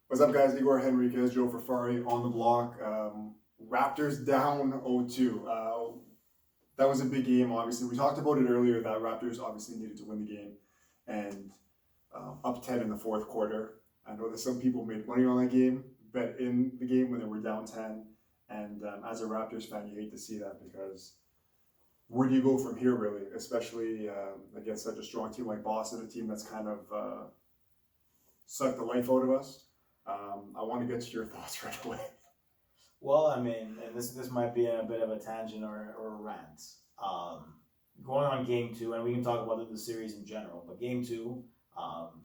What's up, guys? Igor Henriquez, Joe Ferrari on the block. Raptors down 0-2. That was a big game, obviously. We talked about it earlier that Raptors obviously needed to win the game and up 10 in the fourth quarter. I know that some people made money on that game, bet in the game when they were down 10. And as a Raptors fan, you hate to see that because where do you go from here, really? Especially against such a strong team like Boston, a team that's kind of sucked the life out of us. I want to get to your thoughts right away. Well, I mean, and this might be a bit of a tangent or a rant. Going on game two, and we can talk about the series in general, but game two, I'm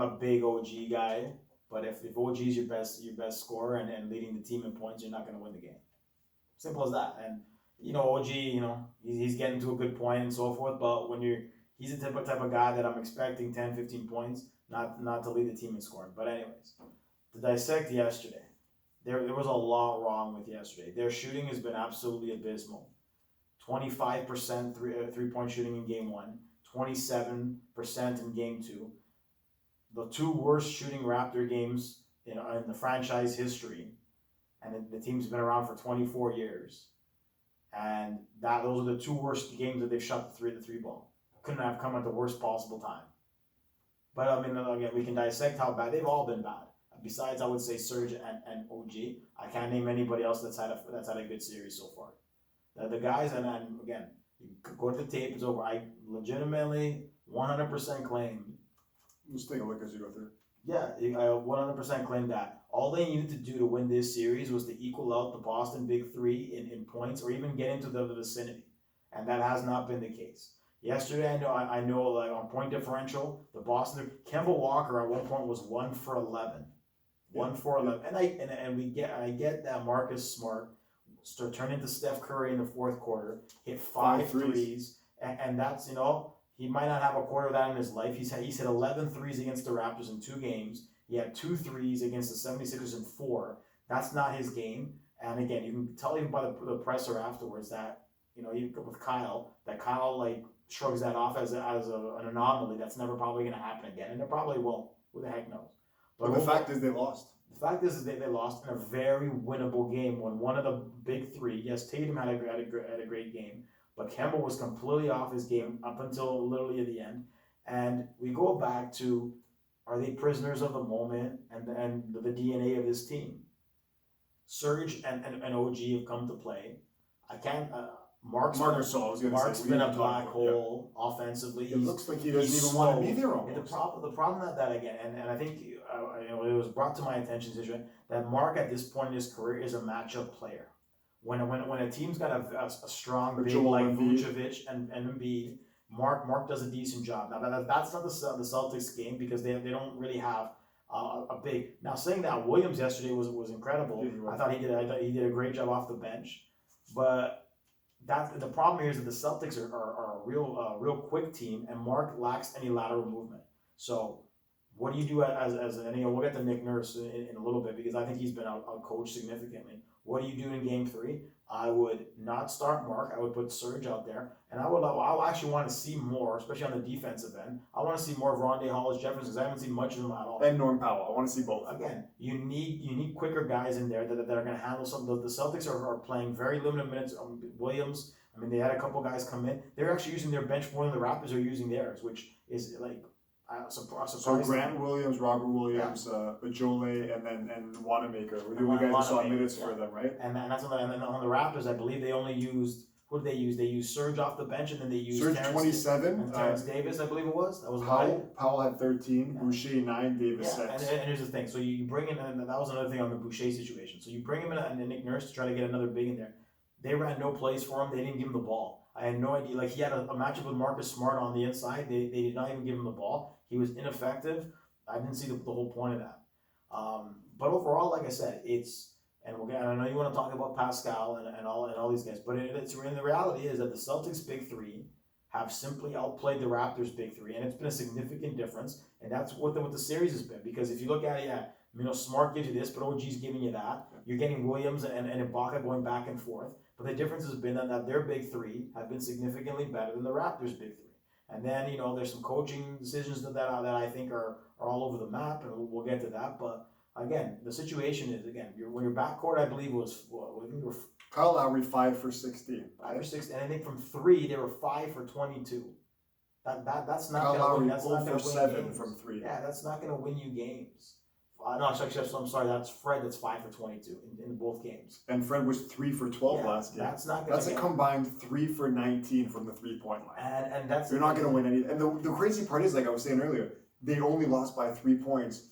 a big OG guy, but if OG is your best scorer and leading the team in points, you're not going to win the game. Simple as that. And OG, he's getting to a good point and so forth, but he's the type of guy that I'm expecting 10, 15 points, not to lead the team in scoring. But anyways, to dissect yesterday, there was a lot wrong with yesterday. Their shooting has been absolutely abysmal. 25% three-point shooting in game one, 27% in game two. The two worst shooting Raptor games in the franchise history, and the team's been around for 24 years. And those are the two worst games that they've shot the three ball. Couldn't have come at the worst possible time. But I mean, again, we can dissect how bad they've all been bad. Besides, I would say Serge and OG. I can't name anybody else that's had a good series so far. The guys, and again, you go to the tape. It's over. I legitimately 100% claim. Just take a look as you go through. Yeah, I 100% claim that all they needed to do to win this series was to equal out the Boston Big Three in points or even get into the vicinity, and that has not been the case. Yesterday, I know, like on point differential, the Boston Kemba Walker at one point was 1 for 11. 1 for 11, and I get that Marcus Smart turned into Steph Curry in the fourth quarter, hit five threes, and that's he might not have a quarter of that in his life. He's hit 11 threes against the Raptors in 2 games. He had 2 threes against the 76ers in 4. That's not his game. And again, you can tell even by the presser afterwards that with Kyle like shrugs that off as an anomaly that's never probably going to happen again, and it probably won't. Who the heck knows? But the fact is they lost. The fact is they lost in a very winnable game when one of the big three, yes, Tatum had a great game, but Kemba was completely off his game up until literally at the end. And we go back to, are they prisoners of the moment and the DNA of this team? Serge and OG have come to play. I can't... Mark's been a black hole offensively. It looks like he doesn't even want to be there almost. The problem that again, and I think it was brought to my attention that Mark at this point in his career is a matchup player. When a team's got a strong big like Vucevic and Embiid, Mark does a decent job. Now that's not the Celtics game because they don't really have a big. Now saying that, Williams yesterday was incredible. I thought he did a great job off the bench, but. The problem here is that the Celtics are a real quick team, and Mark lacks any lateral movement. So, what do you do as we'll get to Nick Nurse in a little bit because I think he's been outcoached significantly. What do you do in Game 3? I would not start Mark. I would put Serge out there, and I actually want to see more, especially on the defensive end. I want to see more of Rondé Hollis-Jefferson because I haven't seen much of them at all. And Norm Powell. I want to see both. Again, you need quicker guys in there that are going to handle some. The Celtics are playing very limited minutes. Williams. I mean, they had a couple guys come in. They're actually using their bench more than the Raptors are using theirs, which is like surprising. So Grant Williams, Robert Williams, Bajole, and Wanamaker were the only guys who saw minutes for them, right? And that's on the Raptors. I believe they only used. Who did they use? They used Serge off the bench, and then they used Serge 27. Terrence Davis, I believe it was. That was Powell had 13. Boucher 9. Davis 6. And here's the thing. So you bring in, and that was another thing on the Boucher situation. So you bring him in and Nick Nurse to try to get another big in there. They ran no plays for him. They didn't give him the ball. I had no idea. Like he had a matchup with Marcus Smart on the inside. They did not even give him the ball. He was ineffective. I didn't see the whole point of that. But overall, like I said, and I know you want to talk about Pascal and all these guys, but the reality is that the Celtics Big Three have simply outplayed the Raptors Big Three, and it's been a significant difference. And that's what the series has been. Because if you look at it, Smart gives you this, but OG's giving you that. You're getting Williams and Ibaka going back and forth. But the difference has been that their Big Three have been significantly better than the Raptors Big Three. And then, there's some coaching decisions that I think are are all over the map, and we'll get to that. But again, the situation is when your backcourt, I believe were Kyle Lowry 5 for 16. 5 for 6, and I think from 3 they were 5 for 22. That's not Kyle going to Lowry win. That's 0 not going for to win 7 games. from 3. Yeah, that's not going to win you games. No, actually, I'm sorry. That's Fred. That's 5 for 22 in both games. And Fred was 3 for 12 last game. That's not. That's a combined 3 for 19 from the 3-point line. And that's you're not going to win any. And the crazy part is, like I was saying earlier, they only lost by 3 points,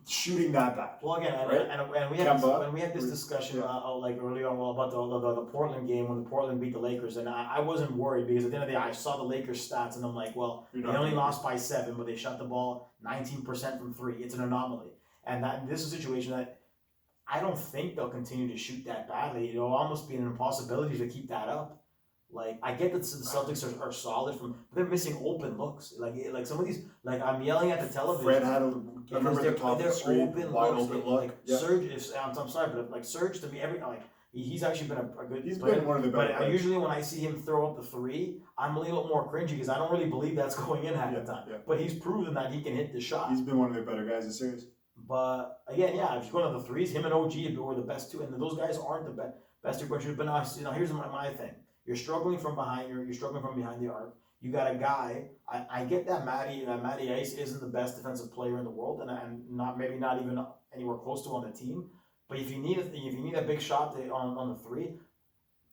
shooting that bad. Well, again, right? and we had this discussion like earlier on about the Portland game when the Portland beat the Lakers, and I wasn't worried because at the end of the day I saw the Lakers stats and I'm like, well, they only lost by 7, but they shot the ball 19% from 3. It's an anomaly. And this is a situation that I don't think they'll continue to shoot that badly. It'll almost be an impossibility to keep that up. Like, I get that the Celtics are solid but they're missing open looks. Like some of these, like I'm yelling at the television. Fred had I remember the top of the screen, wide open look. Like, Serge, I'm sorry, but like Serge to me, he's actually been a good. He's player, been one of the better. But usually when I see him throw up the 3, I'm a little more cringy because I don't really believe that's going in half the time. Yeah. But he's proven that he can hit the shot. He's been one of the better guys in series. But again, if you go to the 3s, him and OG were the best 2, and those guys aren't the best 2 point shooters. But now, here's my thing: you're struggling from behind. You're struggling from behind the arc. You got a guy. I get that Matty Ice isn't the best defensive player in the world, and maybe not even anywhere close to on the team. But if you need a big shot on the 3,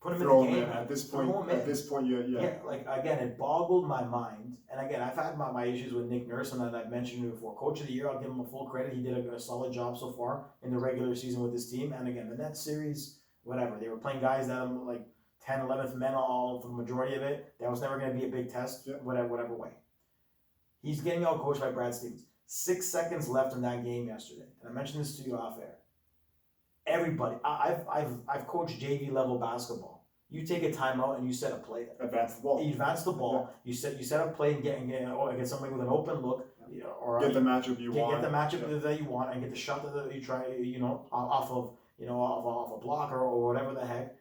put him in the game. At this point, yeah. Like again, it boggled my mind. And again, I've had my issues with Nick Nurse, and I've mentioned it before. Coach of the year, I'll give him a full credit. He did a solid job so far in the regular season with his team. And again, the Nets series, whatever, they were playing guys that are like 10, 11th men all for the majority of it. That was never going to be a big test, whatever way. He's getting out coached by Brad Stevens. 6 seconds left in that game yesterday, and I mentioned this to you off air. Everybody, I've coached JV level basketball. You take a timeout and you set a play. Advance the ball. You advance the ball. Yeah. You set a play and get somebody with an open look, or get the matchup you want. Get the matchup that you want, and get the shot that you try. Off of a block or whatever the heck,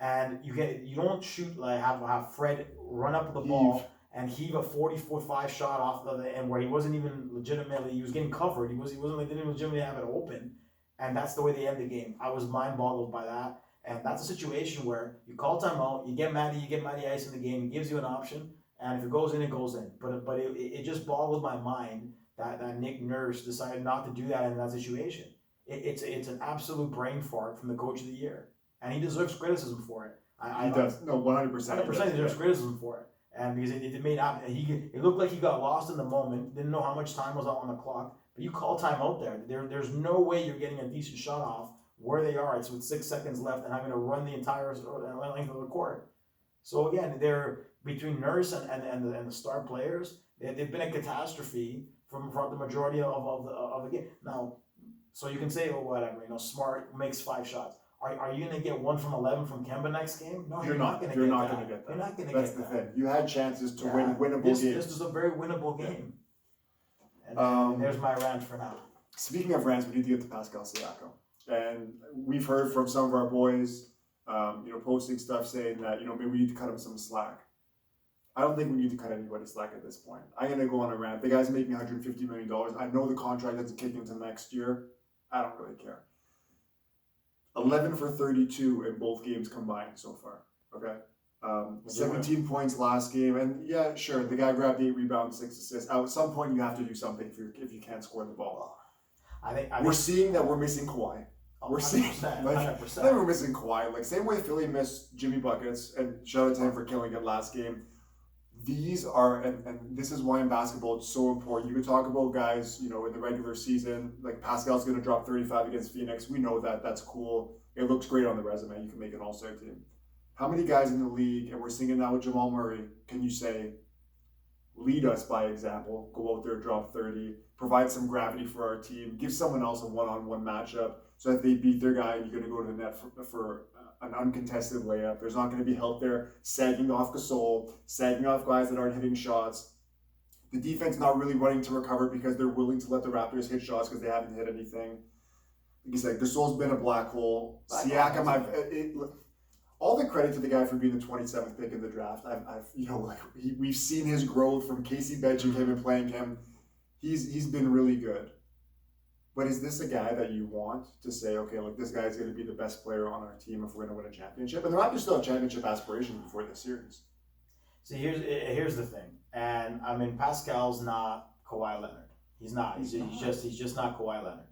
and you don't shoot like have Fred run up the ball and heave a 40-foot-5 shot off of the end where he wasn't even legitimately. He was getting covered. He wasn't like didn't legitimately have it open, and that's the way they end the game. I was mind boggled by that. And that's a situation where you call timeout, you get Matty Ice in the game, he gives you an option, and if it goes in, it goes in. But it just boggled my mind that Nick Nurse decided not to do that in that situation. It's an absolute brain fart from the coach of the year, and he deserves criticism for it. He does. No, 100%. 100% he deserves criticism for it, and because it looked like he got lost in the moment, didn't know how much time was on the clock. But you call timeout there's no way you're getting a decent shot off where they are. It's with 6 seconds left and having to run the entire length of the court. So again, they're between Nurse and the star players. They've been a catastrophe from the majority of the game. Now, so you can say, whatever, Smart makes 5 shots. Are you going to get 1 from 11 from Kemba next game? No, you're not going to get that. You're not going to get that. You're not going to get that. That's the thing. You had chances to win winnable games. This is a very winnable game. And there's my rant for now. Speaking of rants, we need to get to Pascal Siakam. And we've heard from some of our boys, posting stuff saying that, maybe we need to cut him some slack. I don't think we need to cut anybody slack at this point. I'm going to go on a rant. The guy's making $150 million. I know the contract doesn't kick into next year. I don't really care. 11 for 32 in both games combined so far. Okay? 17 points last game. And yeah, sure, the guy grabbed 8 rebounds, 6 assists. At some point, you have to do something if you can't score the ball. We're seeing that we're missing Kawhi. We're seeing 100%. That we're missing Kawhi. Like, same way Philly missed Jimmy buckets, and shout out to him for killing it last game. These are, and this is why in basketball it's so important. You can talk about guys, in the regular season, like Pascal's going to drop 35 against Phoenix. We know that. That's cool. It looks great on the resume. You can make an all-star team. How many guys in the league, and we're seeing it now with Jamal Murray, can you say, lead us by example, go out there, drop 30, provide some gravity for our team, give someone else a one-on-one matchup so that they beat their guy and you're going to go to the net for an uncontested layup. There's not going to be help there sagging off Gasol, sagging off guys that aren't hitting shots. The defense not really running to recover because they're willing to let the Raptors hit shots because they haven't hit anything. Like you said, Gasol's been a black hole. Siakam, all the credit to the guy for being the 27th pick in the draft. We've seen his growth from Casey benching him and playing him. he's been really good. But is this a guy that you want to say, okay, like this guy's going to be the best player on our team if we're going to win a championship? And the Raptors still have championship aspirations before this series. See, here's the thing, and I mean Pascal's not Kawhi Leonard. He's not. He's just not Kawhi Leonard.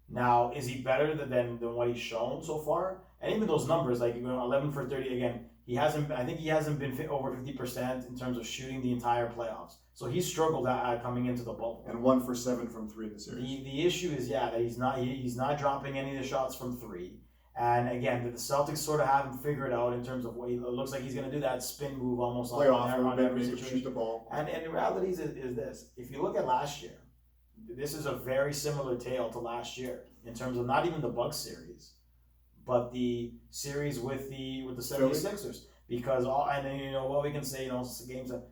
Now, is he better than what he's shown so far? And even those numbers, like 11 for 30 again, he hasn't. I think he hasn't been over 50% in terms of shooting the entire playoffs. So he struggled at coming into the bubble. And 1 for 7 from 3 in the series. The issue is that he's not dropping any of the shots from 3. And again, the Celtics sort of haven't figured out in terms of what it looks like he's going to do that spin move almost on every situation. Shoot the ball. And the reality is this: if you look at last year, this is a very similar tale to last year in terms of not even the Bucks series, but the series with the 76ers. Because what we can say, games that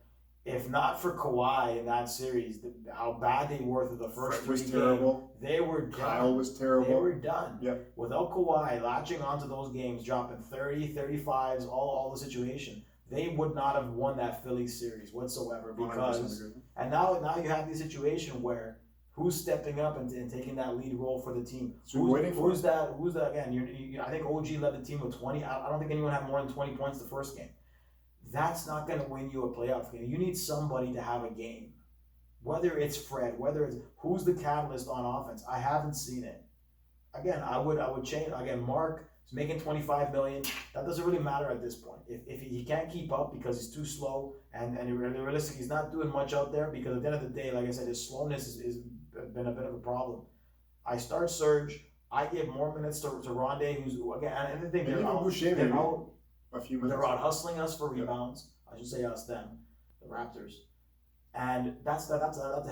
if not for Kawhi in that series, how bad they were through the first three games, they were done. Kyle was terrible. They were done. Yep. Without Kawhi latching onto those games, dropping 30, 35s, all the situation, they would not have won that Phillies series whatsoever. Because and now you have the situation where who's stepping up and taking that lead role for the team? Who's that? Again, I think OG led the team with 20. I don't think anyone had more than 20 points the first game. That's not going to win you a playoff game. You need somebody to have a game. Whether it's Fred, whether it's who's the catalyst on offense. I haven't seen it. Again, I would change. Again, Mark is making $25 million. That doesn't really matter at this point. If he can't keep up because he's too slow and realistically he's not doing much out there because at the end of the day, like I said, his slowness is been a bit of a problem. I start Serge. I give more minutes to Rondé, who's again, and the thing they're out. A few minutes. They're out hustling us for rebounds. Yeah. I should say us, them, the Raptors, and that's a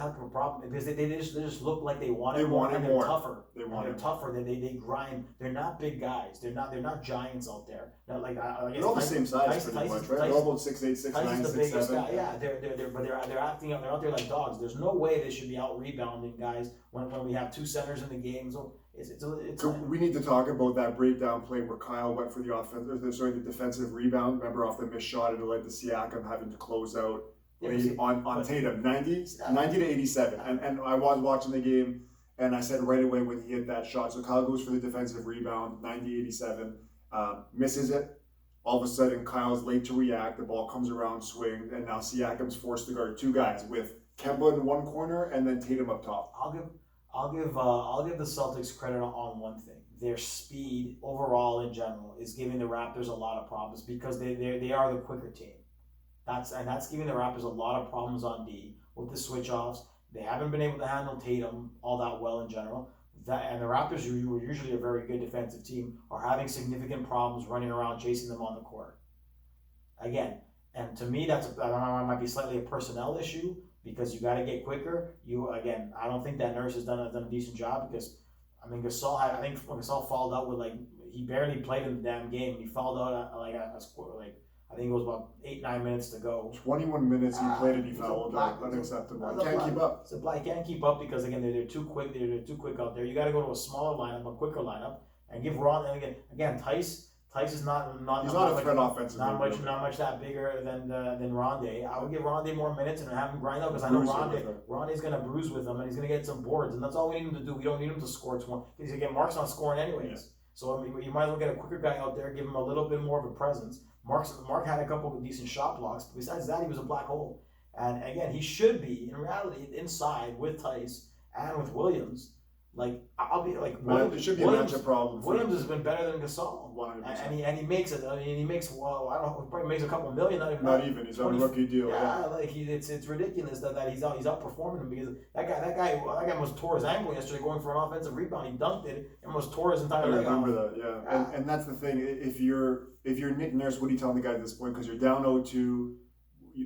heck of a problem because they just look like they want it more. They're tougher. They're tougher. They grind. They're not big guys. They're not giants out there. They're all the same size pretty much, right? They're all about 6'8", 6'9", 6'7". Yeah, they're acting out. They're out there like dogs. There's no way they should be out rebounding guys when we have 2 centers in the game. So so we need to talk about that breakdown play where Kyle went for the defensive rebound. Remember off the missed shot, it led to Siakam having to close out on Tatum, 90 to 87. And I was watching the game, and I said right away when he hit that shot. So Kyle goes for the defensive rebound, 90-87, misses it. All of a sudden, Kyle's late to react. The ball comes around, swings, and now Siakam's forced to guard 2 guys with Kemba in one corner and then Tatum up top. I'll give the Celtics credit on one thing. Their speed overall in general is giving the Raptors a lot of problems because they are the quicker team. That's giving the Raptors a lot of problems on D with the switch offs. They haven't been able to handle Tatum all that well in general. And the Raptors, who were usually a very good defensive team, are having significant problems running around chasing them on the court. Again, and to me, that might be slightly a personnel issue because you got to get quicker. I don't think that Nurse has done a decent job because, Gasol Gasol fouled out with he barely played in the damn game. He fouled out I think it was about 8-9 minutes to go. 21 minutes he played and he fouled. Unacceptable. He can't keep up. He can't keep up because again they're too quick. They're too quick out there. You got to go to a smaller lineup, a quicker lineup, and give Ron. And again, Tice is not. He's not a threat offensively. Not much that bigger than Rondé. I would give Rondé more minutes and have him grind out because I know Rondé's going to bruise with him and he's going to get some boards and that's all we need him to do. We don't need him to score 20 because again Mark's not scoring anyways. Yeah. So you might as well get a quicker guy out there, give him a little bit more of a presence. Mark had a couple of decent shot blocks. But besides that, he was a black hole. And again, he should be in reality inside with Tice and with Williams. It should be a matchup problem. Williams has been better than Gasol, 100%. and he makes it. He makes he probably makes a couple million. Not even. He's on a rookie deal. Yeah, it's ridiculous that he's outperforming him because that guy almost tore his ankle yesterday going for an offensive rebound. He dunked it and almost tore his entire leg. I remember that. Yeah. And that's the thing. If you're Nick Nurse, what are you telling the guy at this point? Because you're down 0-2.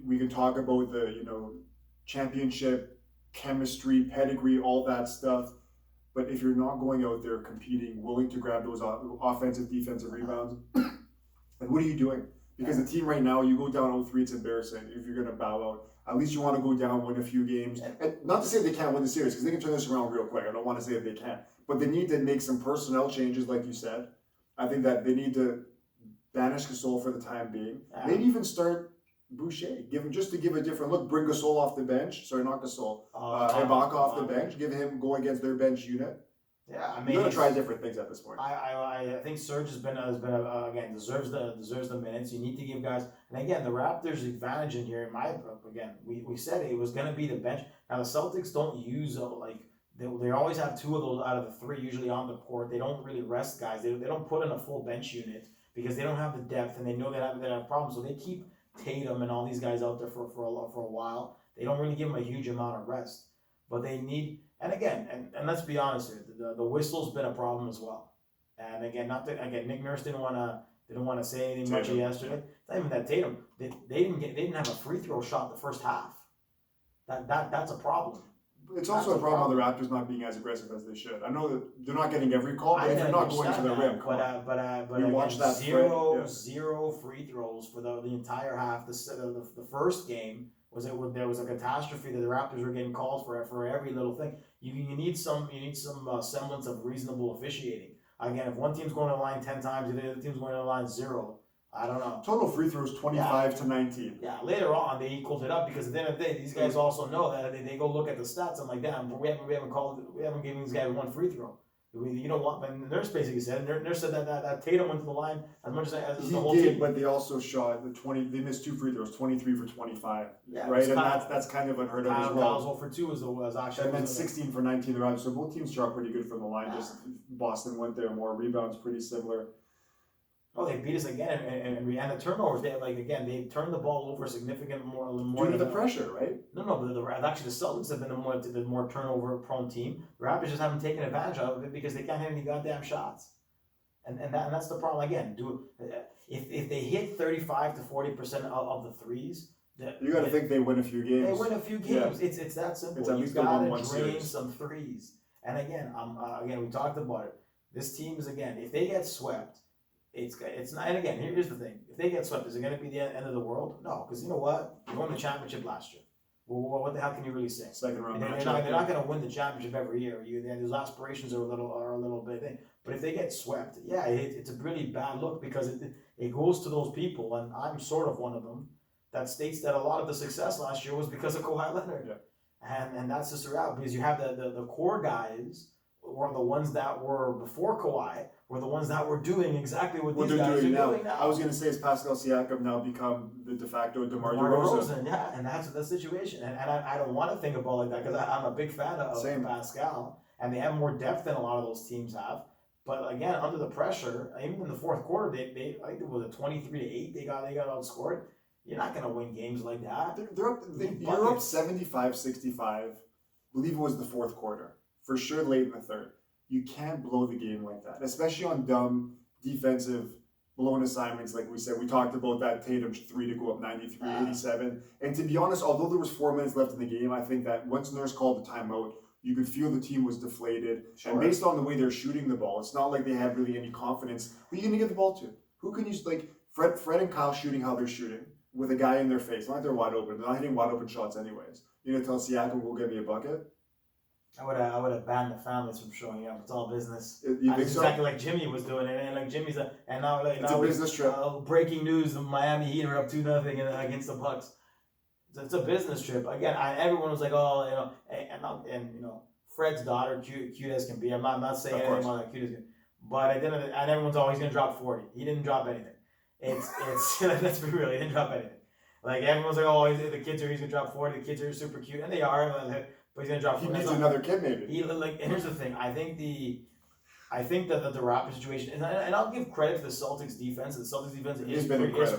We can talk about the championship chemistry, pedigree, all that stuff. But if you're not going out there competing, willing to grab those offensive, defensive rebounds, then what are you doing? Because the team right now, you go down 0-3, it's embarrassing if you're going to bow out. At least you want to go down, win a few games. And not to say they can't win the series, because they can turn this around real quick. I don't want to say that they can't. But they need to make some personnel changes, like you said. I think that they need to banish Gasol for the time being. Maybe even start Boucher. Just to give a different look. Bring Gasol off the bench. Sorry, not Gasol. Ibaka off the bench. Give him go against their bench unit. Yeah, I mean, you're gonna try different things at this point. I think Serge has been again deserves the minutes. You need to give guys, and again the Raptors' advantage in here. In my again, we said it was gonna be the bench. Now the Celtics don't use they always have two of those out of the three usually on the court. They don't really rest guys. They don't put in a full bench unit because they don't have the depth and they know they have problems. So they keep Tatum and all these guys out there for a while. They don't really give them a huge amount of rest, but they need. And again, and let's be honest here, the whistle's been a problem as well. And again, Nick Nurse didn't want to say anything much yesterday. It's not even that Tatum. They didn't have a free throw shot the first half. That's a problem. It's also a problem on the Raptors not being as aggressive as they should. I know that they're not geting every call, but if they're not going to the rim, but we watched that zero free throws for the entire half. The first game there was a catastrophe that the Raptors were getting calls for every little thing. You need some semblance of reasonable officiating. Again, if one team's going to the line 10 times, the other team's going to the line 0. I don't know. Total free throws 25 to 19. Yeah, later on they equaled it up because at the end of the day, these guys also know that they go look at the stats. I'm like, damn, we haven't given these guys one free throw. You know what? And Nurse basically said, Nurse said that Tatum went to the line as much as the whole team. But they also shot they missed 2 free throws, 23 for 25. Yeah, right, and that's kind of unheard of as well. Kyle's for 2 was actually. And then 16 for 19 the Raptors. So both teams shot pretty good from the line. Just Boston went there more. Rebounds pretty similar. Oh, they beat us again, and the turnovers. They turned the ball over significant more. Due to the pressure, right? No, but actually the Celtics have been the more turnover-prone team. The Raptors just haven't taken advantage of it because they can't hit any goddamn shots, and that's the problem. Again, if they hit 35 to 40% of the threes, you got to think they win a few games. They win a few games. Yeah. It's that simple. It's at least you got to drain series. some threes. And again, we talked about it. This team is if they get swept. It's not, and again, here's the thing: if they get swept, is it going to be the end of the world? No, because you know what? They won the championship last year. Well, what the hell can you really say? Second round. They're not going to win the championship every year. Those aspirations are a little bit thing. But if they get swept, it's a really bad look because it goes to those people, and I'm sort of one of them that states that a lot of the success last year was because of Kawhi Leonard. Yeah. And that's just the reality because you have the core guys were the ones that were before Kawhi. Were the ones that were doing exactly what these guys are doing now. I was going to say, has Pascal Siakam now become the de facto DeMar DeRozan? Yeah, and that's the situation. And I don't want to think about like that because I'm a big fan of Pascal, and they have more depth than a lot of those teams have. But again, under the pressure, even in the fourth quarter, I think it was a 23-8. They got outscored. You're not going to win games like that. You're up 75-65. I believe it was the fourth quarter. For sure, late in the third. You can't blow the game like that, especially on dumb defensive blown assignments. Like we said, we talked about that Tatum 3 to go up 93-87. And to be honest, although there was 4 minutes left in the game, I think that once Nurse called the timeout, you could feel the team was deflated. Sure. And based on the way they're shooting the ball, it's not like they had really any confidence. Who are you going to give the ball to? Who can use, like, Fred and Kyle shooting how they're shooting with a guy in their face. Not like they're wide open. They're not hitting wide open shots anyways. You're going to tell Siakam, go get me a bucket? I would have banned the families from showing up. It's all business. You think so? Exactly like Jimmy was doing it, and like Jimmy's it's a business trip. Breaking news: the Miami Heat are up 2-0 against the Bucks. It's a business trip. Again, everyone was like, oh, and Fred's daughter, cute as can be. I'm not saying anything about that cute as can, but and everyone's always gonna drop 40. He didn't drop anything. It's let's be real. He didn't drop anything. Like everyone's like, oh, he's gonna drop 40. The kids are super cute, and they are. But he's gonna drop. He needs another kid, maybe. And here's the thing. I think that the Raptors situation, and I'll give credit to the Celtics defense. The Celtics defense is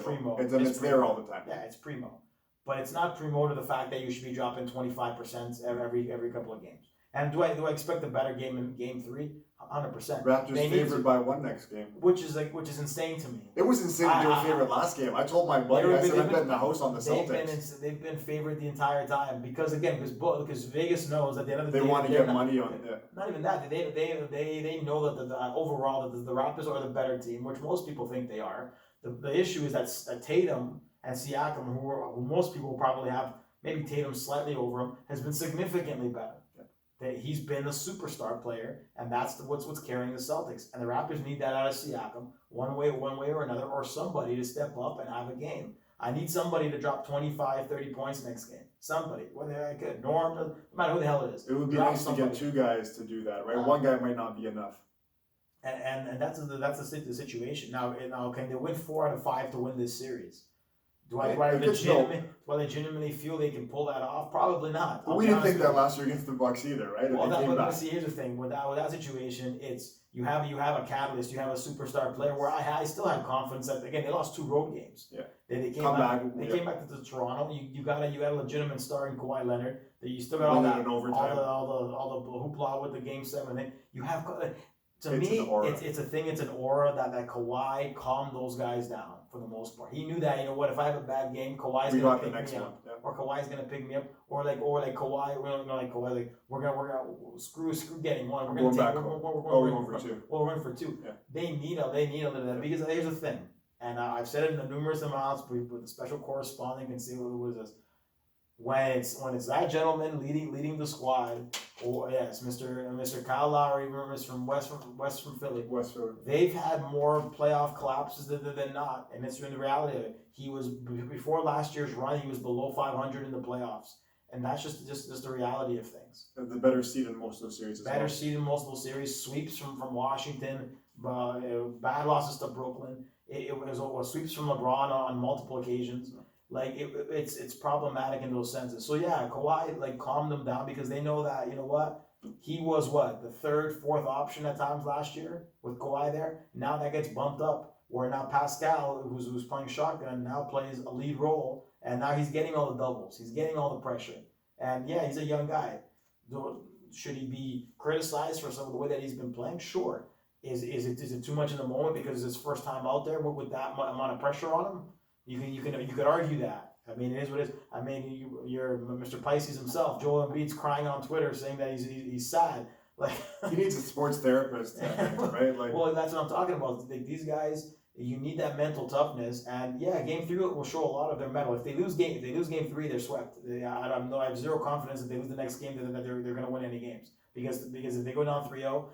primo. It's there all the time. Yeah, it's primo, but it's not primo to the fact that you should be dropping 25% every couple of games. And do I expect a better game in Game 3? 100%. Raptors favored by 1 next game, which is insane to me. It was insane they were favored last game. I told my buddy, I said I'm betting the house on the Celtics. They've been favored the entire time because Vegas knows at the end of the day they want to get money on it. Not even that. They know that overall that the Raptors are the better team, which most people think they are. The issue is that Tatum and Siakam, who most people probably have, maybe Tatum slightly over him, has been significantly better. That he's been a superstar player, and that's what's carrying the Celtics. And the Raptors need that out of Siakam, one way or another, or somebody to step up and have a game. I need somebody to drop 25, 30 points next game. Somebody, whether I could, Norm, no matter who the hell it is. It would be drop nice somebody. to get 2 guys to do that, right? One guy might not be enough. And that's the situation. Now can they win 4 out of 5 to win this series? Do I legitimately feel they can pull that off? Probably not. But we didn't think that last year against the Bucks either, right? But see, here's the thing. With that situation, it's you have a catalyst, you have a superstar player. Where I still have confidence that again they lost 2 road games. Yeah. They came back. They came back to Toronto. You got a legitimate star in Kawhi Leonard. That you still got all the hoopla with the game 7 thing. You have. To me, it's a thing. It's an aura that Kawhi calmed those guys down for the most part. He knew that, you know what, if I have a bad game, Kawhi's gonna pick me up, or Kawhi's gonna pick me up, or like Kawhi, like we're gonna screw getting one. We're gonna take. We're going for 2. Yeah. They need a little of that because here's the thing, and I've said it in numerous amounts. With the special correspondent can see what is this. When it's that gentleman leading the squad, or yes, Mr. Kyle Lowry, remember from West from Philly. They've had more playoff collapses than not, and it's in the reality of it. He was before last year's run, he was below 500 in the playoffs, and that's just the reality of things. The better seed in most of those series. Seed in most of those series, sweeps from Washington, bad losses to Brooklyn. It was sweeps from LeBron on multiple occasions. Like it's problematic in those senses. So yeah, Kawhi calmed them down because they know that, you know what, he was the 3rd, 4th option at times last year with Kawhi there. Now that gets bumped up where now Pascal, who's playing shotgun, now plays a lead role, and now he's getting all the doubles, he's getting all the pressure, and yeah, he's a young guy. Should he be criticized for some of the way that he's been playing? Sure. Is it too much in the moment because it's his first time out there with that amount of pressure on him? You could argue that. I mean, it is what it is. I mean, you're Mr. Pisces himself. Joel Embiid's crying on Twitter saying that he's sad. Like he needs a sports therapist, right? Well, that's what I'm talking about. Like, these guys, you need that mental toughness. And yeah, Game 3 will show a lot of their mettle. If they lose Game 3, they're swept. I have zero confidence that they lose the next game that they're going to win any games because if they go down 3-0.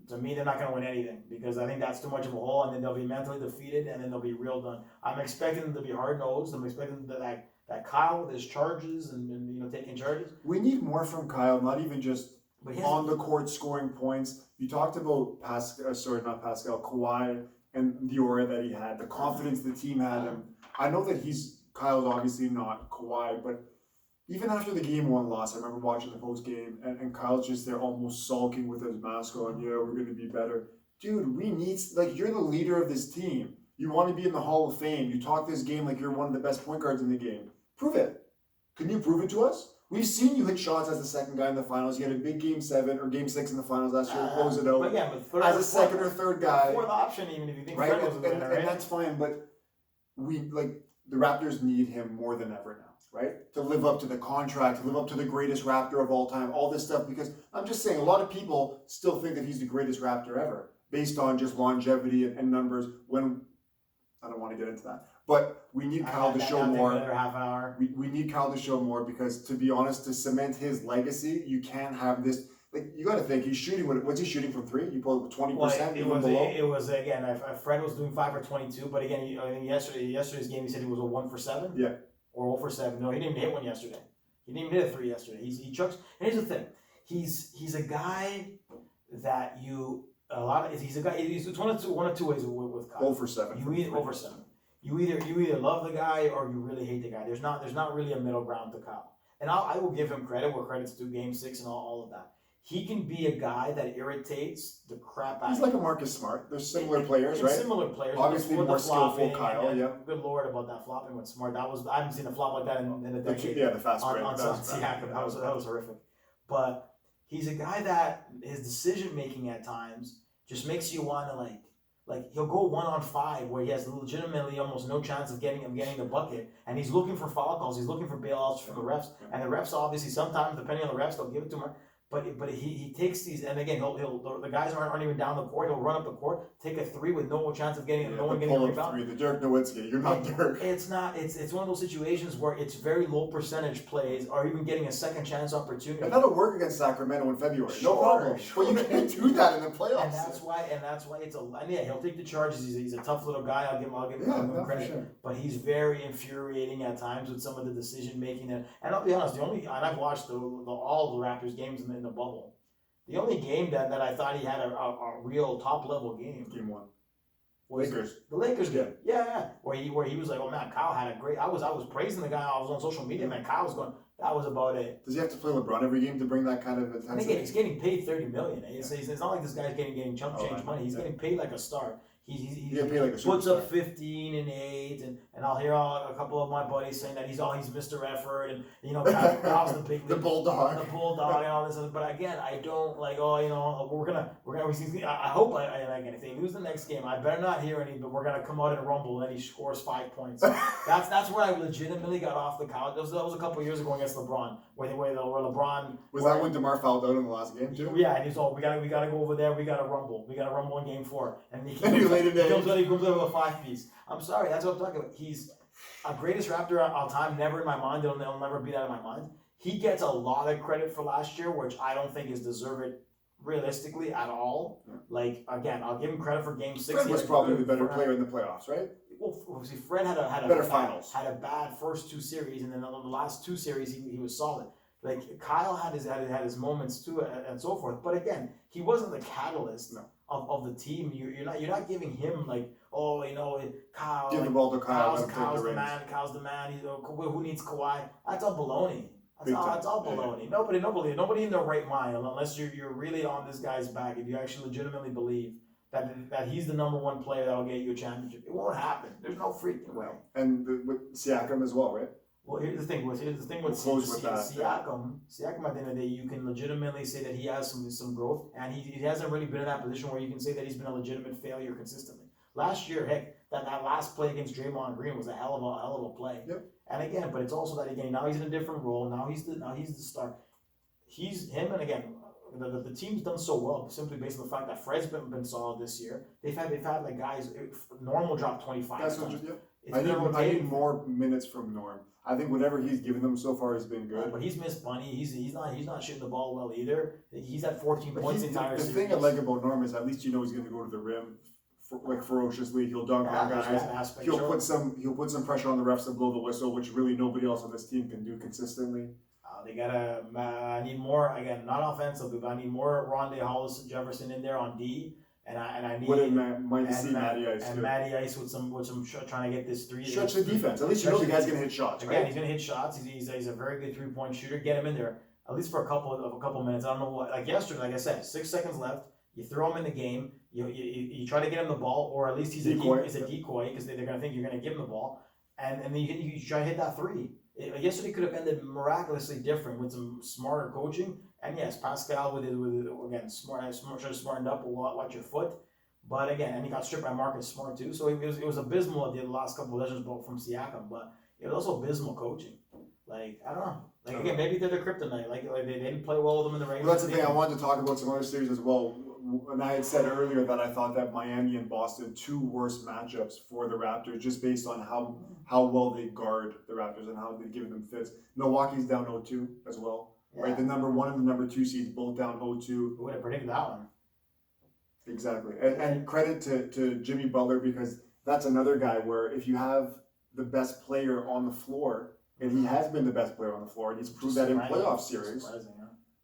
To me, they're not going to win anything because I think that's too much of a hole, and then they'll be mentally defeated, and then they'll be real done. I'm expecting them to be hard nosed. I'm expecting that Kyle with his charges and taking charges. We need more from Kyle, not even just on the court scoring points. You talked about Kawhi and the aura that he had, the confidence the team had him. I know that Kyle's obviously not Kawhi, but even after the game 1 loss, I remember watching the post game, and Kyle's just there almost sulking with his mask on. Yeah, we're going to be better. Dude, we need, you're the leader of this team. You want to be in the Hall of Fame. You talk this game like you're one of the best point guards in the game. Prove it. Can you prove it to us? We've seen you hit shots as the second guy in the finals. You had a big Game 7 or Game 6 in the finals last year to close it out. But as a second or third guy. 4th option, even if you think right? was and that's fine, but the Raptors need him more than ever now. Right? To live up to the contract, to live up to the greatest Raptor of all time, all this stuff, because I'm just saying a lot of people still think that he's the greatest Raptor ever based on just longevity and numbers when I don't want to get into that. But we need Kyle to show more. Another half an hour. We need Kyle to show more because to be honest, to cement his legacy, you can't have this. You got to think he's shooting. What's he shooting from 3? You pulled 20%. It was again. Fred was doing 5 for 22, but again, I think yesterday's game he said he was a 1 for 7. Yeah. Or 0 for 7. No, he didn't even hit one yesterday. He didn't even hit a 3 yesterday. He chucks. And here's the thing. He's a guy that he's a guy. He's one of two ways with Kyle. 0 for 7. You either 0 for 7. You either love the guy or you really hate the guy. There's not really a middle ground to Kyle. And I will give him credit where credit's due. Game 6 and all of that. He can be a guy that irritates the crap out of him. He's like a Marcus Smart. They're similar players, right? Similar players. Obviously more skillful Kyle, yeah. Good Lord about that flopping with Smart. I haven't seen a flop like that in a decade. Yeah, the fast break. On Siakam. That was horrific. But he's a guy that his decision making at times just makes you want to he'll go 1-on-5 where he has legitimately almost no chance of getting the bucket, and he's looking for foul calls. He's looking for bailouts from the refs, and the refs obviously sometimes, depending on the refs, they'll give it to him. But he takes these, and again the guys aren't even down the court. He'll run up the court, take a three with no chance of getting no one getting a pull-up rebound. three, the Dirk Nowitzki. You're not Dirk. It's not. It's one of those situations where it's very low percentage plays, or even getting a second chance opportunity. And that'll work against Sacramento in February. Sure, no problem. sure. But you can't do that in the playoffs. And that's why it's a. And yeah, he'll take the charges. He's a tough little guy. I'll give him no, credit. for sure. But he's very infuriating at times with some of the decision making. And I'll be honest, and I've watched all the Raptors games in the bubble. The only game that I thought he had a real top level game. Game one. Was Lakers. The Lakers game. Yeah. Where he was like, oh man, Kyle had a great. I was praising the guy. I was on social media, man. Kyle was going. That was about it. Does he have to play LeBron every game to bring that kind of intensity? And again, he's getting paid $30 million. It's not like this guy's getting chump change money. He's getting paid like a star. He like puts up 15 and 8, and I'll hear a couple of my buddies saying that he's Mr. Effort, and Kyle's the big the bulldog, and all this. But again, I don't we're gonna I hope again if they lose the next game, I better not hear any. But we're gonna come out in a rumble and he scores 5 points. That's where I legitimately got off the couch. That was a couple of years ago against LeBron, where LeBron that when DeMar fouled out in the last game too. Yeah, and he's all we gotta go over there. We gotta rumble in Game 4, and he comes out with a 5-piece. I'm sorry, that's what I'm talking about. He's a greatest Raptor of all time. Never in my mind. It'll never be that in my mind. He gets a lot of credit for last year, which I don't think is deserved realistically at all. Yeah. Like again, I'll give him credit for Game 6. Fred was probably the better player in the playoffs, right? Well, see, Fred had a better finals. Had a bad first 2 series, and then on the last 2 series he was solid. Like Kyle had his moments too, and so forth. But again, he wasn't the catalyst of the team. You're not giving him like, Kyle. Give the ball to Kyle. Kyle's the man. Kyle's the man. Who needs Kawhi? That's all baloney. That's all baloney. Yeah. Nobody in their right mind, unless you're really on this guy's back. If you actually legitimately believe that he's the number 1 player that'll get you a championship, it won't happen. There's no freaking way. And with Siakam as well, right? Well, here's the thing with Siakam. Siakam, at the end of the day, you can legitimately say that he has some growth, and he hasn't really been in that position where you can say that he's been a legitimate failure consistently. Last year, heck, that last play against Draymond Green was a hell of a play. Yep. And again, but it's also that again now he's in a different role. Now he's the star. And again. The team's done so well simply based on the fact that Fred's been solid this year. They've had like guys Norm will drop 25. That's what I need more minutes from Norm. I think whatever he's given them so far has been good. But he's missed plenty. He's not shooting the ball well either. He's at 14 points the entire series. The thing I like about Norm is at least he's going to go to the rim ferociously. He'll dunk on guys. He'll put some pressure on the refs to blow the whistle, which really nobody else on this team can do consistently. They gotta. I need more again, not offensively, but I need more Rondé Hollis Jefferson in there on D, and I need Matty Ice and Matty Ice with some trying to get this 3. Stretch the defense. At least the guy's gonna hit shots. Right? Again, he's gonna hit shots. He's a very good 3-point shooter. Get him in there at least for a couple minutes. I don't know what. Like yesterday, like I said, 6 seconds left. You throw him in the game. You try to get him the ball, or at least he's a decoy because they're gonna think you're gonna give him the ball, and then you try to hit that 3. Yesterday could have ended miraculously different with some smarter coaching. And yes, Pascal with again smartened up. Watch your foot. But again, and he got stripped by Marcus Smart too. So it was abysmal at the last couple of legends from Siakam, but it was also abysmal coaching. Like I don't know. Like again, maybe they're the kryptonite. Like they didn't play well with them in the regular. Well, that's the thing. I wanted to talk about some other series as well. And I had said earlier that I thought that Miami and Boston 2 worst matchups for the Raptors, just based on how well they guard the Raptors and how they've given them fits. Milwaukee's down 0-2 as well, right? The number 1 and the number 2 seeds both down 0-2. Who would have predicted that one? Exactly, and credit to Jimmy Butler, because that's another guy where if you have the best player on the floor, and he has been the best player on the floor, and he's proved that in playoff series.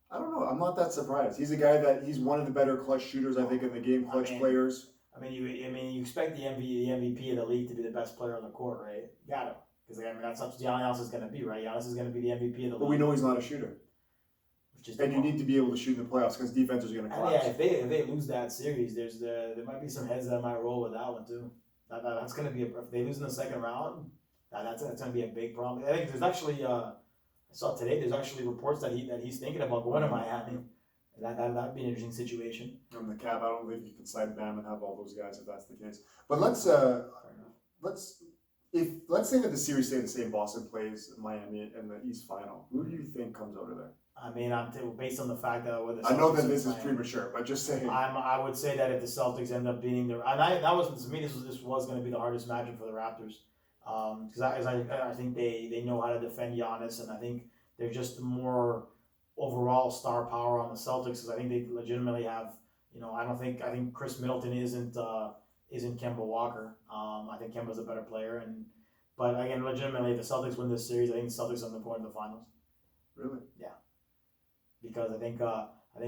I don't know. I'm not that surprised. He's a guy he's one of the better clutch shooters, I think, in the game. Players. You expect the MVP of the league to be the best player on the court, right? You got to, because that's what Giannis is going to be, right? Giannis is going to be the MVP of the league. But we know he's not a shooter. And you need to be able to shoot in the playoffs because defense is going to collapse. Yeah, if they lose that series, there might be some heads that might roll with that one too. That's going to be if they lose in the second round, that's going to be a big problem. I think there's actually. I saw today there's actually reports that he's thinking about going to Miami. That'd be an interesting situation. On the cap, I don't think you can sign Bam and have all those guys if that's the case. But let's say that the series stay the same, Boston plays Miami in the East Final. Who do you think comes out of there? I mean, based on the fact that with the Celtics I know that this is playing, premature, but just saying. I would say that if the Celtics end up beating that was to me this was going to be the hardest matchup for the Raptors, because I think they know how to defend Giannis, and I think they're just more overall star power on the Celtics, because I think they legitimately have, I think Chris Middleton isn't Kemba Walker. I think Kemba's a better player, but again, legitimately, if the Celtics win this series, I think the Celtics are going to go into the finals. Really? Yeah. Because I think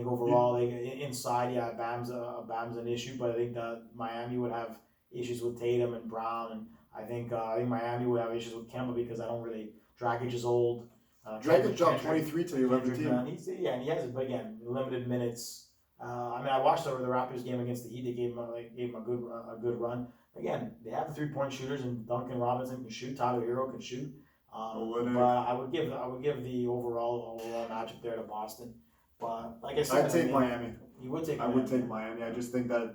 overall inside, yeah, Bam's an issue, but I think that Miami would have issues with Tatum and Brown, and I think Miami would have issues with Kemba, because Dragic is old. Dragic dropped 23 till he left the team. And he has, but again, limited minutes. I watched the Raptors game against the Heat. They gave him a good run. Again, they have the 3-point shooters, and Duncan Robinson can shoot. Tyler Hero can shoot. But I would give the overall matchup there to Boston. But like I said, I'd take Miami. You would take. I would take Miami. I just think that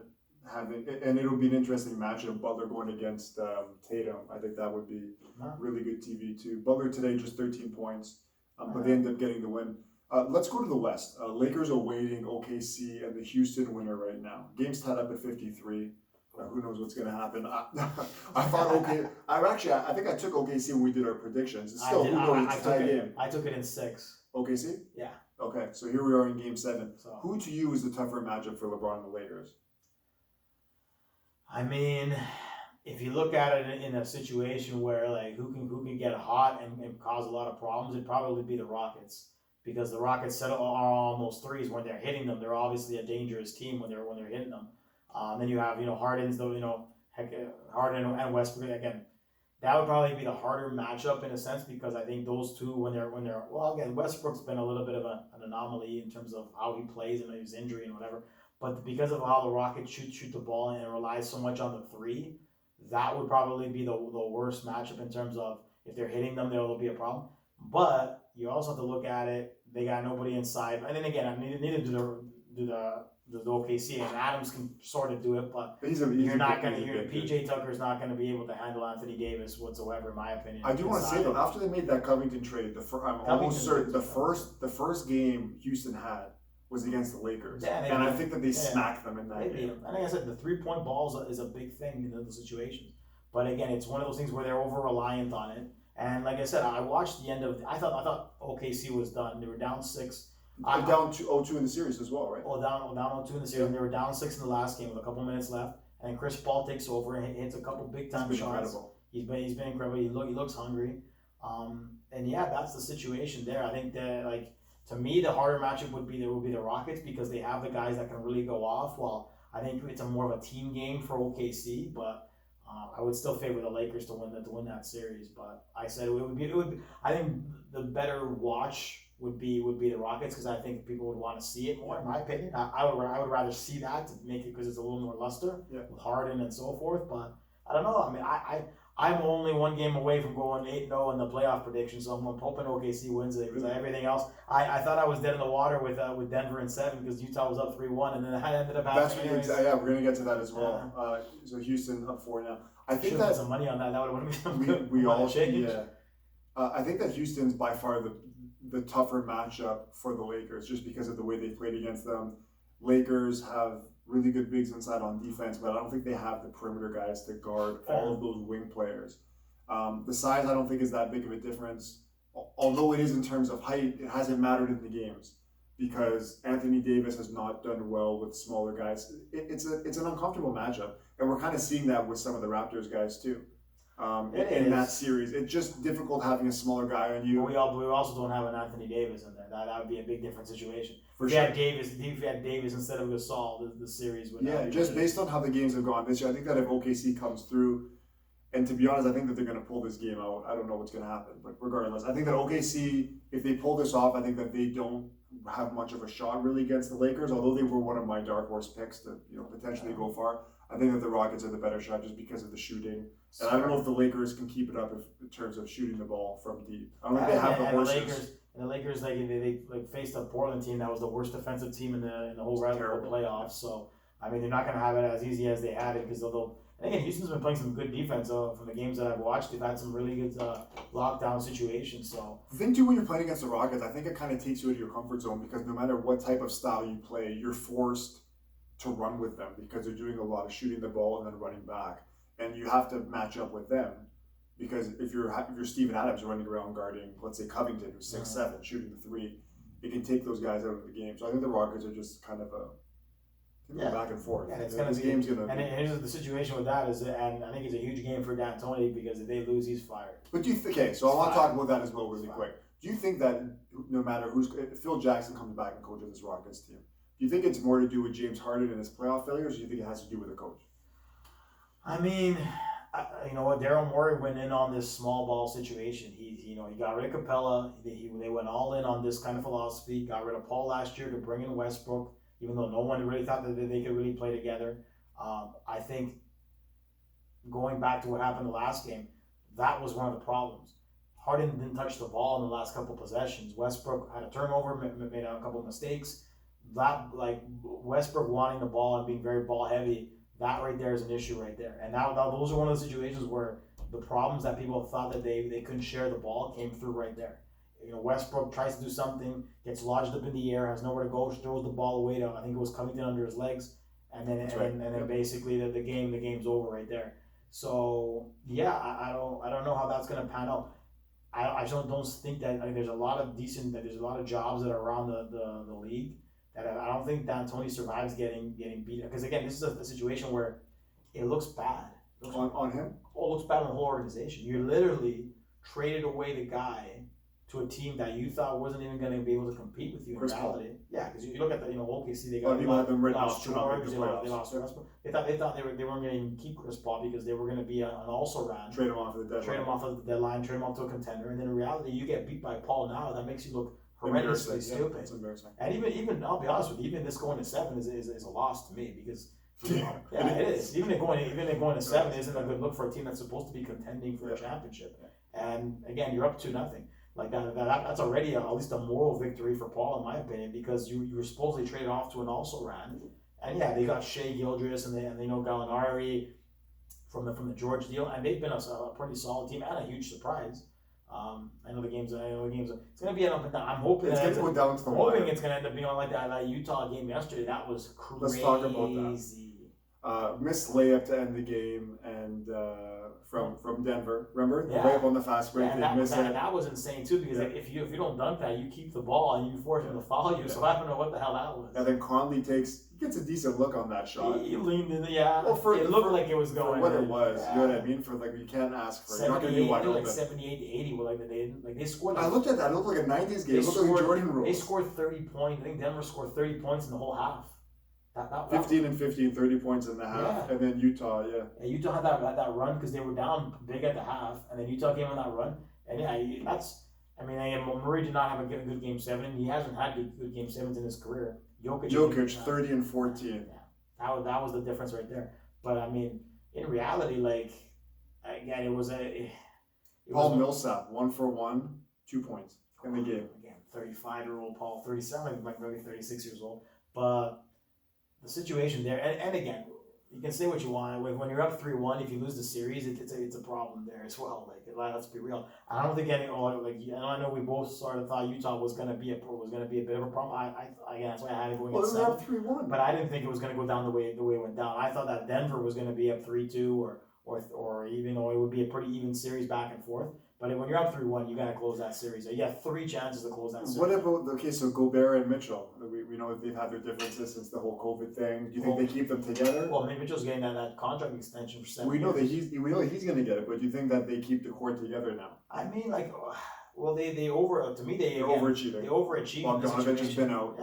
and it'll be an interesting matchup. Butler going against Tatum. I think that would be really good TV too. Butler today just 13 points, but they end up getting the win. Let's go to the West. Lakers are waiting OKC and the Houston winner right now. Game's tied up at 53. Who knows what's going to happen? I thought I think I took OKC when we did our predictions. Still, who knows? It's a tie game. I took it in 6. OKC? Yeah. Okay, so here we are in Game 7. So, who to you is the tougher matchup for LeBron and the Lakers? I mean, if you look at it in a situation where who can get hot and cause a lot of problems, it'd probably be the Rockets, because the Rockets are almost threes when they're hitting them. They're obviously a dangerous team when they're hitting them. Then you have Harden's Harden and Westbrook again. That would probably be the harder matchup in a sense, because I think those two when they're again, Westbrook's been a little bit of an anomaly in terms of how he plays and his injury and whatever. But because of how the Rockets shoot the ball and it relies so much on the three, that would probably be the worst matchup in terms of if they're hitting them, there'll be a problem. But you also have to look at it. They got nobody inside, and then again, neither do the OKC, and Adams can sort of do it, but PJ Tucker's not gonna be able to handle Anthony Davis whatsoever, in my opinion. I do want to say though, after they made that Covington trade, I'm almost certain the first game Houston had was against the Lakers, and I think that they smacked them in that game. And like I said, the 3-point balls is a big thing in those situations. But again, it's one of those things where they're over reliant on it. And like I said, I watched the end of. I thought OKC was done. They were down 6. Down 0-2 in the series as well, right? Down 0-2 in the series. And they were down 6 in the last game with a couple minutes left. And then Chris Paul takes over and hits a couple big time shots. Incredible. He's been incredible. He looks hungry. And yeah, that's the situation there. I think that to me the harder matchup would be the Rockets, because they have the guys that can really go off. While I think it's more of a team game for OKC, but I would still favor the Lakers to win that series. But I said it would be. I think the better watch would be the Rockets, because I think people would want to see it more. In my opinion, I would rather see that to make it, because it's a little more luster with Harden and so forth. But I don't know. I mean, I'm only one game away from going 8-0 in the playoff prediction, so I'm hoping OKC wins it, because everything else, I thought I was dead in the water with Denver in 7, because Utah was up 3-1, and then I ended up having. Yeah, we're gonna get to that as well. So Houston up 4 now. I think that put some money on that. That would have been good. We all change. Yeah. I think that Houston's by far the tougher matchup for the Lakers, just because of the way they played against them. Lakers have really good bigs inside on defense, but I don't think they have the perimeter guys to guard all of those wing players. The size I don't think is that big of a difference. Although it is in terms of height, it hasn't mattered in the games, because Anthony Davis has not done well with smaller guys. It's an uncomfortable matchup, and we're kind of seeing that with some of the Raptors guys too. In that series, it's just difficult having a smaller guy on you. We also don't have an Anthony Davis in there. That would be a big different situation. For if sure. If you had Davis instead of Gasol, the series would. Yeah, just based on how the games have gone this year, I think that if OKC comes through, and to be honest, I think that they're going to pull this game out. I don't know what's going to happen, but regardless, I think that OKC, if they pull this off, I think that they don't have much of a shot really against the Lakers. Although they were one of my dark horse picks to potentially go far, I think that the Rockets are the better shot just because of the shooting. And I don't know if the Lakers can keep it up in terms of shooting the ball from deep. I don't think they have the horses. The Lakers they faced a Portland team that was the worst defensive team in the whole playoffs. So I mean, they're not going to have it as easy as they had it, because they'll And again, Houston's been playing some good defense from the games that I've watched. They've had some really good lockdown situations. So the thing too, when you're playing against the Rockets, I think it kind of takes you out of your comfort zone because no matter what type of style you play, you're forced to run with them because they're doing a lot of shooting the ball and then running back, and you have to match up with them because if you're Steven Adams running around guarding, let's say Covington, who's 6'7", shooting the three, it can take those guys out of the game. So I think the Rockets are just kind of back and forth. Yeah, it's this game's gonna. And here's the situation with that is, and I think it's a huge game for D'Antoni because if they lose, he's fired. But do you okay? So I want to talk about that as well, really quick. Do you think that no matter if Phil Jackson comes back and coaches this Rockets team, do you think it's more to do with James Harden and his playoff failures, or do you think it has to do with the coach? I mean, you know what? Daryl Morey went in on this small ball situation. He got rid of Capella. They went all in on this kind of philosophy. Got rid of Paul last year to bring in Westbrook, even though no one really thought that they could really play together. I think going back to what happened the last game, that was one of the problems. Harden didn't touch the ball in the last couple possessions. Westbrook had a turnover, made a couple of mistakes. That, like, Westbrook wanting the ball and being very ball heavy, that right there is an issue right there. And now those are one of the situations where the problems that people thought that they couldn't share the ball came through right there. Westbrook tries to do something, gets lodged up in the air, has nowhere to go, throws the ball away to, I think it was Covington under his legs, and then basically the game's over right there. So yeah, I don't know how that's gonna pan out. I just don't think that there's a lot of jobs that are around the league that I don't think D'Antoni survives getting beat, because again, this is a situation where it looks bad. On him? Oh, it looks bad on the whole organization. You literally traded away the guy to a team that you thought wasn't even going to be able to compete with you in Chris reality. Paul. Yeah, because you look at OKC, they People had them written lost off to not George, make they the playoffs. lost Westbrook. They thought they weren't going to keep Chris Paul because they were going to be an also ran. Trade him off of the deadline. Trade him off to a contender, and then in reality, you get beat by Paul now. That makes you look horrendously stupid. That's embarrassing. And even I'll be honest with you, even this going to 7 is a loss to me because. Yeah, it is. Even going to 7 isn't a good look for a team that's supposed to be contending for a championship. And again, you're up 2-0. Like that's already at least a moral victory for Paul, in my opinion, because you were supposedly traded off to an also ran. And yeah, they got Shea Gildress and they know Gallinari from the George deal, and they've been a pretty solid team and a huge surprise. I know the games. It's going to be an up and down. I'm hoping it's going to go down to the wire. It's going to end up being like that Utah game yesterday. That was crazy. Let's talk about that. Missed layup to end the game, and from Denver. Remember the layup on the fast break? That was insane too, because if you don't dunk that, you keep the ball and you force him to foul you. So I don't know what the hell that was. And then Conley gets a decent look on that shot. He leaned in, it looked like it was going. For what it was, you know what I mean? For you can't ask for. You're not going to be wide open. 78 to 80. Well, they scored. I looked at that. It looked like a '90s game. It looked like Jordan rules. They scored 30 points. I think Denver scored 30 points in the whole half. 15 and 15, 30 points in the half, and then Utah, And Utah had that run because they were down big at the half, and then Utah came on that run, and Murray did not have a good game 7. He hasn't had good game 7s in his career. Jokic 30 and 14. Yeah, that was the difference right there. But I mean, in reality, again, it was Paul Millsap 1 for 1, 2 points in the game. Again, 35-year-old Paul, 37, maybe 36 years old, but. The situation there, and again, you can say what you want. When you're up 3-1, if you lose the series, it's a problem there as well. Let's be real. I don't think I know we both sort of thought Utah was going to be a bit of a problem. Again, that's why I had it going. Well, they're up 3-1, but I didn't think it was going to go down the way it went down. I thought that Denver was going to be up 3-2, or even though it would be a pretty even series back and forth. But when you're up 3-1, you got to close that series. You have 3 chances to close that series. What about so Gobert and Mitchell? We know they've had their differences since the whole COVID thing. Do you think they keep them together? Well, maybe Mitchell's getting that contract extension for 7 years. We know he's going to get it, but do you think that they keep the core together now? I mean, they overachieved. They're overachieving. Bogdanovich has been out. Yeah.